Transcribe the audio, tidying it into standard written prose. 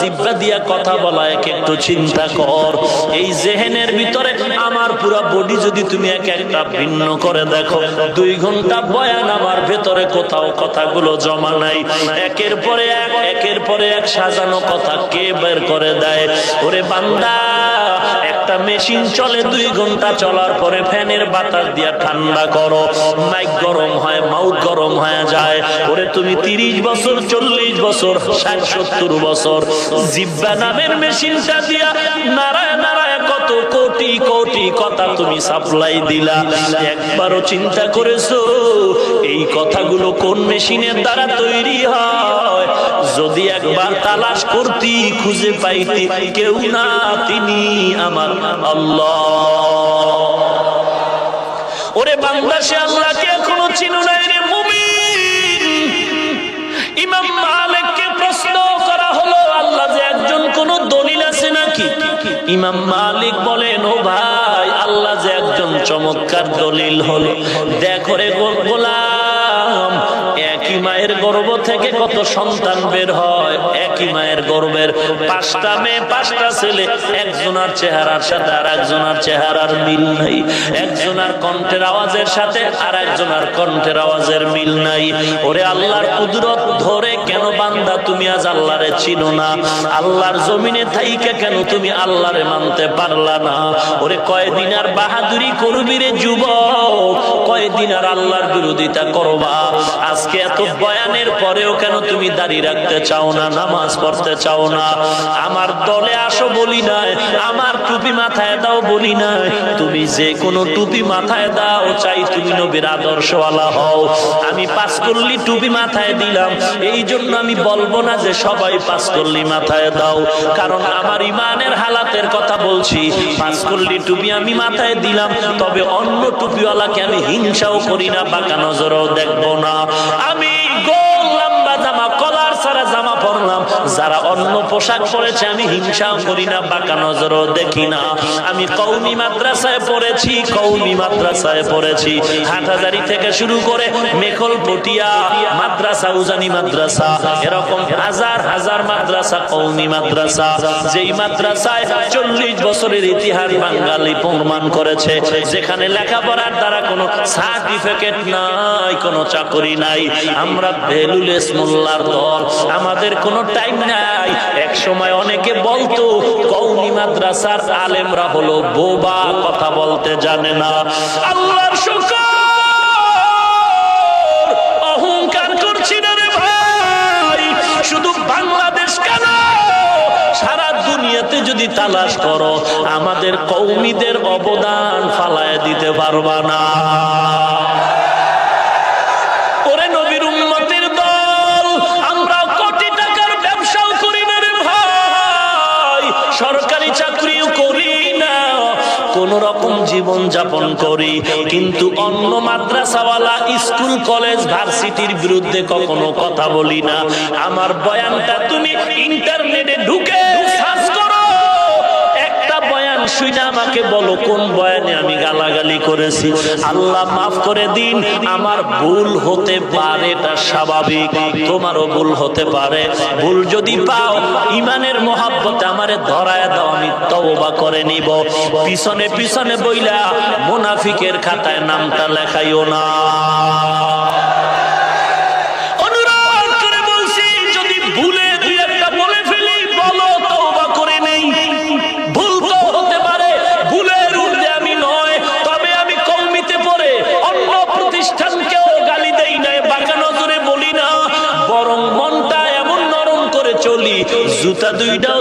জিহ্বা দিয়া কথা বলা, একটু চিন্তা কর। এই জেহেনের ভিতরে আমার পুরো বডি যদি তুমি এক একটা ভিন্ন করে দেখো, 2 ঘন্টা বয়ান আমার ভেতরে কোথাও কথাগুলো জমা নাই। একের পরে এক সাজানো কথা কে বের করে দেয়? ওরে বান্দা, একটা মেশিন চলে 2 ঘন্টা চলার পরে ফ্যানের বাতাস দিয়া ঠান্ডা করো, মাইক গরম হয়, মাউথ গরম হয়ে যায়। ওরে তুমি 30 বছর, 40 বছর, 60-70 বছর জিহ্বা নামের মেশিনটা দিয়া নাড়ায় নাড়ায় কত কোটি কোটি কথা তুমি সাপ্লাই দিলা। একবারও চিন্তা করেছো এই কথাগুলো কোন মেশিনের দ্বারা তৈরি হয়? যদি একবার তালাশ করতি, খুঁজে পাইতি, কেউ না, তিনি আমার আল্লাহ। ওরে বান্দা, সে আল্লাহকে এখনো চিনো নাই রে মুমিন। ইমাম মালিককে প্রশ্ন করা হলো, আল্লাহ যে একজন, কোন দলিল আছে নাকি? ইমাম মালিক বলেন, ও ভাই, আল্লাহ যে একজন চমৎকার দলিল হলো। দেখো রে গোলাম, একই মায়ের গর্ভ থেকে কত সন্তান বের হয়, একই মায়ের গর্ভের 5টা মেয়ে 5টা ছেলে, একজনের চেহারার সাথে আর একজনের চেহারার মিল নাই, একজনের কণ্ঠের আওয়াজের সাথে আর একজনের কণ্ঠের আওয়াজের মিল নাই। ওরে আল্লাহর কুদরত ধরে কেন বান্দা তুমি আজ আল্লাহরে চিনো না? আল্লাহর জমিনে থাইকা কেন তুমি আল্লাহরে মানতে পারলা না? ওরে কয়দিন আর বাহাদুরি করবি রে যুবক, কয়দিন আর আল্লাহর বিরোধিতা করবা? আজকে এত বয়ানের পরেও কেন তুমি দাঁড়িয়ে রাখতে চাও না, নামাজ পড়তে চাও না? আমার দলে আসো বলি নাই, আমার টুপি মাথায় দাও বলি নাই, তুমি যে কোনো টুপি মাথায় দাও, চাই তুমি নবীর আদর্শওয়ালা হও। আমি 5 কল্লি টুপি মাথায় দিলাম, এই জন্য আমি বলবো না যে সবাই 5 কল্লি মাথায় দাও, কারণ আমার ইমানের হালাতের কথা বলছি। 5 কল্লি টুপি আমি মাথায় দিলাম, তবে অন্য টুপিওয়ালাকে আমি হিংসাও করি না, বাঁকা নজরেও দেখবো না। আমি গোল লম্বা জামা, কলার ছাড়া জামা পরলাম, যারা অন্য পোশাক পরেছে আমি হিংসাও করি না, বাঁকা নজরও দেখি না। আমি কওমি মাদ্রাসায় পড়েছি, হাটহাজারী থেকে শুরু করে মেখল পটিয়া মাদ্রাসা, উজানি মাদ্রাসা, এরকম হাজার হাজার মাদ্রাসা, কওমি মাদ্রাসা, যেই মাদ্রাসায় 40 বছরের ইতিহাস বাঙালি প্রমাণ করেছে, যেখানে লেখাপড়ার দ্বারা কোনো সার্টিফিকেট নাই, কোনো চাকরি নাই। আমরা ভ্যালুলেস মোল্লার দল, আমাদের কোনো টাইম নাই। এক সময় অনেকে বলতো কওমি মাদ্রাসার আলেমরা হলো বোবা, কথা বলতে জানে না। আল্লাহর শুকর, অহংকার করছি না রে ভাই, শুধু বাংলাদেশ কেন, সারা দুনিয়াতে যদি তালাশ করো, আমাদের কওমিদের অবদান ফালায় দিতে পারবা না। ওরে নবীর উম্মতের দল, আমরা কোটি টাকার ব্যবসাও করি না রে ভাই, সরকারি চাকরিও করি না, কোন রকম জীবন যাপন করি, কিন্তু অন্য মাদ্রাসাওয়ালা, স্কুল কলেজ ভার্সিটির বিরুদ্ধে কখনো কথা বলি না। আমার বয়ানটা তুমি ইন্টারনেটে ঢুকে সার্চ করো, একটা বয়ান শুনে আমাকে বলো কোন বয়ানে আমি গালাগালি করেছি। আল্লাহ মাফ করে দিন, আমার ভুল হতে পারে, এটা স্বাভাবিক, তোমারও ভুল হতে পারে। ভুল যদি পাও, ইমানের মহাব্বতে আমারে ধরায় দাও, আমি তওবা করে নিব। পিছনে পিছনে বইলা মুনাফিকের খাতায় নামটা লেখাইও না। অনুরোধ করে বলছি, যদি ভুলে 2-1টা বলে ফেলি, বলো, তওবা করে নেই। ভুল তো হতে পারে, ভুলের ঊর্ধ্বে আমি নয়, তবে আমি কওমিতে পড়ে অন্য প্রতিষ্ঠানকেও গালি দেই না, বাঁকা নজরে বলি না, বরং মনটা এমন নরম করে চলি, জুতা 2টাও